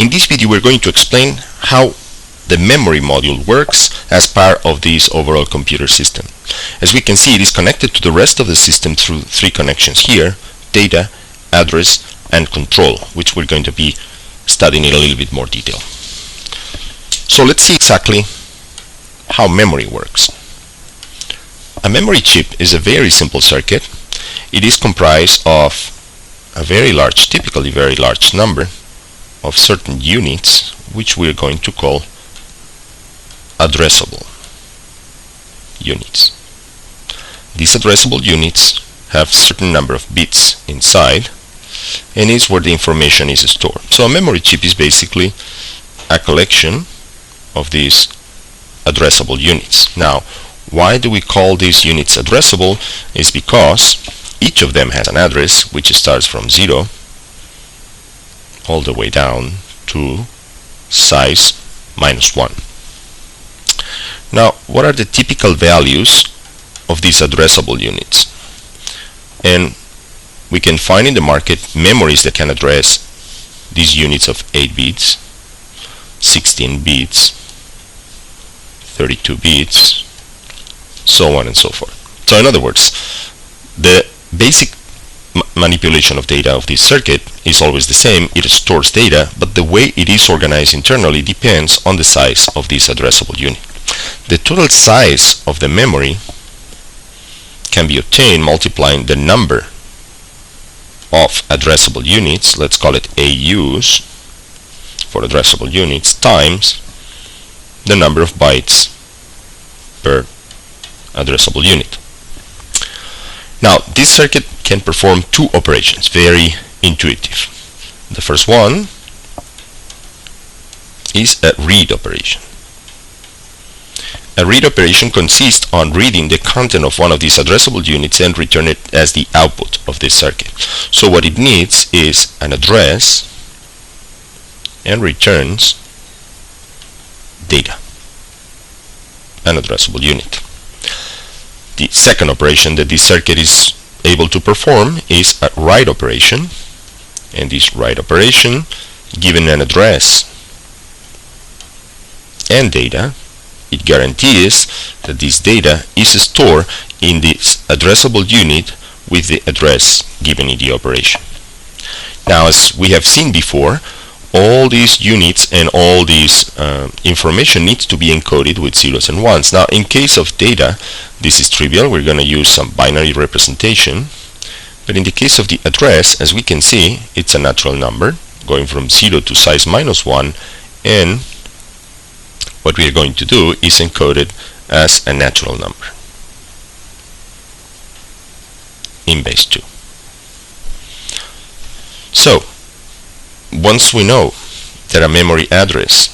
In this video we're going to explain how the memory module works as part of this overall computer system. As we can see, it is connected to the rest of the system through three connections here: data, address, and control, which we're going to be studying in a little bit more detail. So let's see exactly how memory works. A memory chip is a very simple circuit. It is comprised of a very large, typically very large number of certain units, which we're going to call addressable units. These addressable units have certain number of bits inside, and is where the information is stored. So a memory chip is basically a collection of these addressable units. Now, why do we call these units addressable? Is because each of them has an address which starts from 0 all the way down to size -1. Now, what are the typical values of these addressable units? And we can find in the market memories that can address these units of 8 bits, 16 bits, 32 bits, so on and so forth. So in other words, the basic manipulation of data of this circuit is always the same. It stores data, but the way it is organized internally depends on the size of this addressable unit. The total size of the memory can be obtained multiplying the number of addressable units, let's call it AUs for addressable units, times the number of bytes per addressable unit. Now, this circuit can perform two operations, very intuitive. The first one is a read operation. A read operation consists on reading the content of one of these addressable units and return it as the output of this circuit. So what it needs is an address and returns data, an addressable unit. The second operation that this circuit is able to perform is a write operation, and this write operation, given an address and data, it guarantees that this data is stored in this addressable unit with the address given in the operation. Now, as we have seen before, all these units and all these information needs to be encoded with zeros and ones. Now, in case of data, this is trivial. We're going to use some binary representation. But in the case of the address, as we can see, it's a natural number going from 0 to size -1, and what we are going to do is encode it as a natural number in base 2. So, once we know that a memory address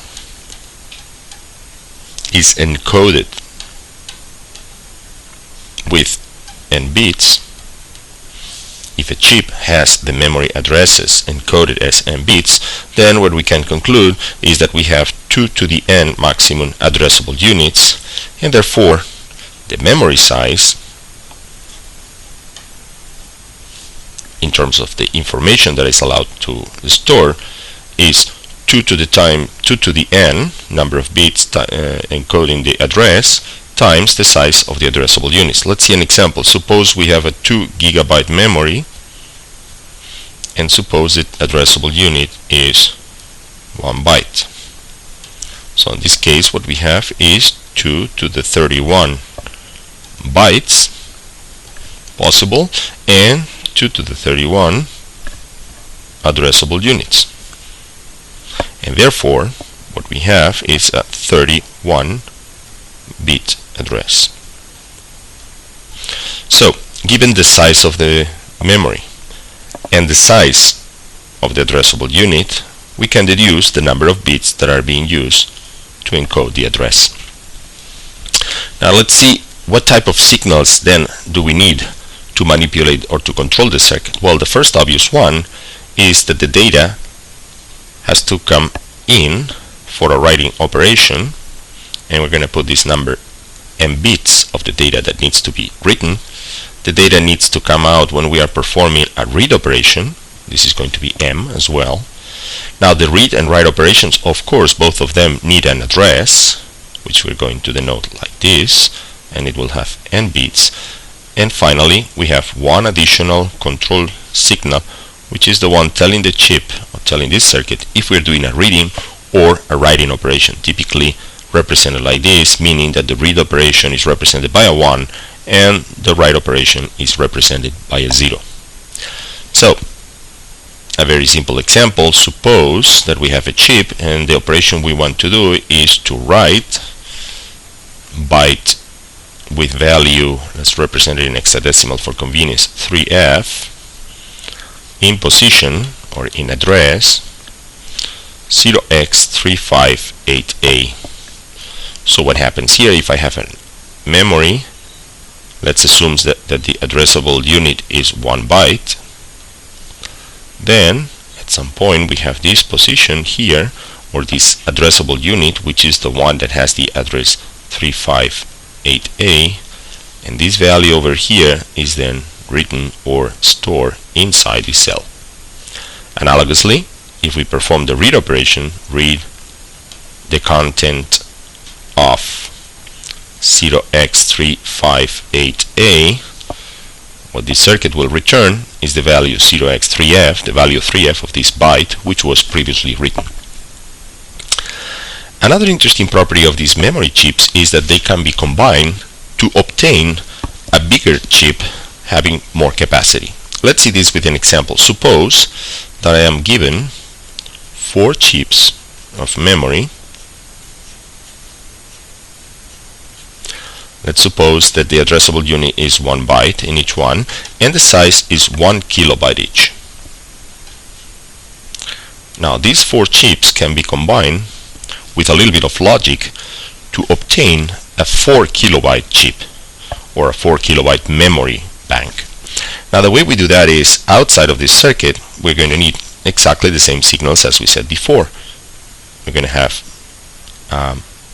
is encoded with n bits, if a chip has the memory addresses encoded as n bits, then what we can conclude is that we have 2 to the n maximum addressable units, and therefore the memory size in terms of the information that is allowed to store is 2 to the n number of bits encoding the address times the size of the addressable units. Let's see an example. Suppose we have a 2 gigabyte memory, and suppose the addressable unit is 1 byte. So in this case, what we have is 2 to the 31 bytes possible, and 2 to the 31 addressable units. And therefore, what we have is a 31-bit address. So, given the size of the memory and the size of the addressable unit, we can deduce the number of bits that are being used to encode the address. Now let's see what type of signals then do we need to manipulate or to control the circuit. Well, the first obvious one is that the data has to come in for a writing operation, and we're going to put this number m bits of the data that needs to be written. The data needs to come out when we are performing a read operation. This is going to be m as well. Now the read and write operations, of course, both of them need an address, which we're going to denote like this, and it will have n bits. And finally, we have one additional control signal, which is the one telling the chip, or telling this circuit, if we're doing a reading or a writing operation, typically represented like this, meaning that the read operation is represented by a 1 and the write operation is represented by a 0. So, a very simple example, suppose that we have a chip and the operation we want to do is to write byte with value, let's represent it in hexadecimal for convenience, 3F, in position or in address 0x358A. So what happens here, if I have a memory, let's assume that the addressable unit is 1 byte, then at some point we have this position here, or this addressable unit, which is the one that has the address 358A, and this value over here is then written or stored inside the cell. Analogously, if we perform the read operation, read the content of 0x358A, what this circuit will return is the value 0x3F, the value 3F of this byte, which was previously written. Another interesting property of these memory chips is that they can be combined to obtain a bigger chip having more capacity. Let's see this with an example. Suppose that I am given 4 chips of memory. Let's suppose that the addressable unit is 1 byte in each one, and the size is 1 kilobyte each. Now these 4 chips can be combined with a little bit of logic to obtain a 4 kilobyte chip, or a 4 kilobyte memory bank. Now the way we do that is, outside of this circuit, we're going to need exactly the same signals as we said before. We're going to have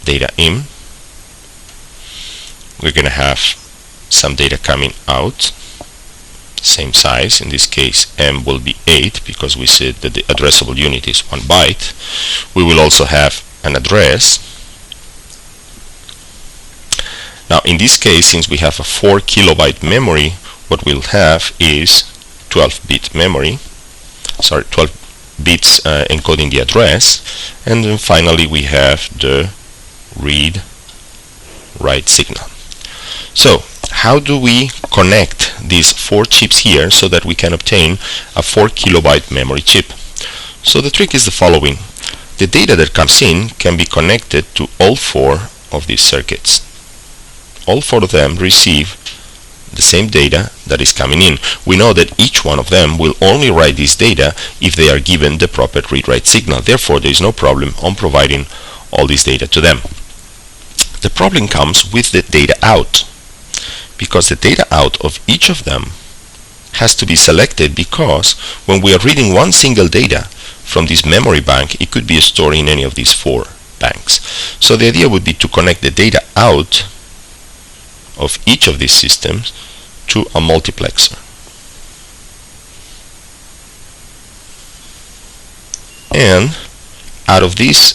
data in, we're going to have some data coming out, same size, in this case M will be 8 because we said that the addressable unit is 1 byte. We will also have an address. Now in this case, since we have a 4 kilobyte memory, what we'll have is 12-bit memory, 12 bits encoding the address, and then finally we have the read-write signal. So how do we connect these 4 chips here so that we can obtain a 4 kilobyte memory chip? So the trick is the following. The data that comes in can be connected to all 4 of these circuits. All 4 of them receive the same data that is coming in. We know that each one of them will only write this data if they are given the proper read-write signal. Therefore, there is no problem on providing all this data to them. The problem comes with the data out, because the data out of each of them has to be selected, because when we are reading one single data from this memory bank, it could be stored in any of these 4 banks. So the idea would be to connect the data out of each of these systems to a multiplexer. And out of this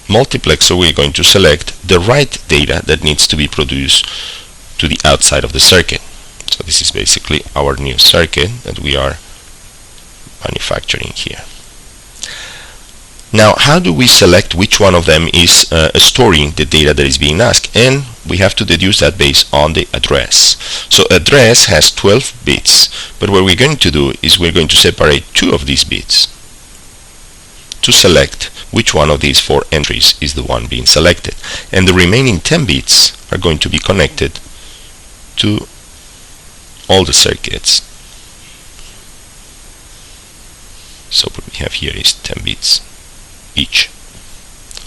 multiplexer, we're going to select the right data that needs to be produced to the outside of the circuit. So this is basically our new circuit that we are manufacturing here. Now, how do we select which one of them is storing the data that is being asked? And we have to deduce that based on the address. So address has 12 bits, but what we're going to do is we're going to separate 2 of these bits to select which one of these 4 entries is the one being selected. And the remaining 10 bits are going to be connected to all the circuits. So what we have here is 10 bits each.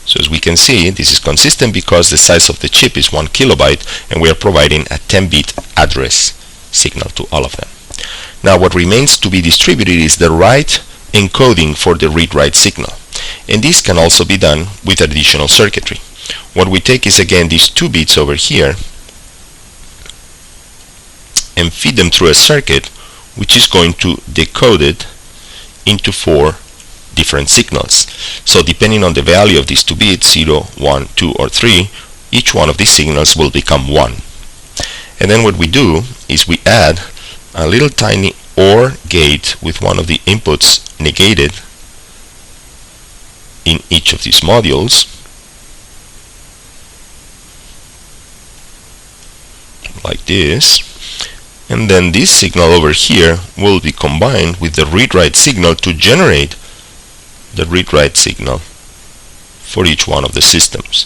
So as we can see, this is consistent because the size of the chip is 1 kilobyte and we are providing a 10-bit address signal to all of them. Now what remains to be distributed is the right encoding for the read-write signal, and this can also be done with additional circuitry. What we take is again these 2 bits over here and feed them through a circuit which is going to decode it into 4 different signals. So depending on the value of these 2 bits, 0, 1, 2, or 3, each one of these signals will become 1. And then what we do is we add a little tiny OR gate with one of the inputs negated in each of these modules, like this. And then this signal over here will be combined with the read-write signal to generate the read-write signal for each one of the systems.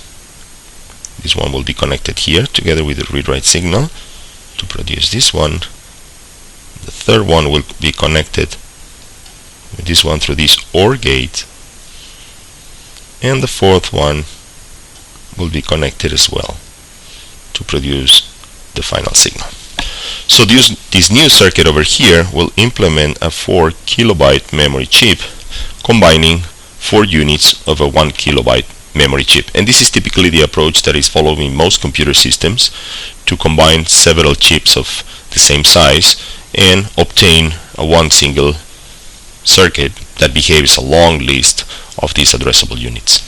This one will be connected here together with the read-write signal to produce this one. The third one will be connected with this one through this OR gate, and the fourth one will be connected as well to produce the final signal. So this new circuit over here will implement a 4 kilobyte memory chip combining 4 units of a 1 kilobyte memory chip. And this is typically the approach that is followed in most computer systems, to combine several chips of the same size and obtain one single circuit that behaves a long list of these addressable units.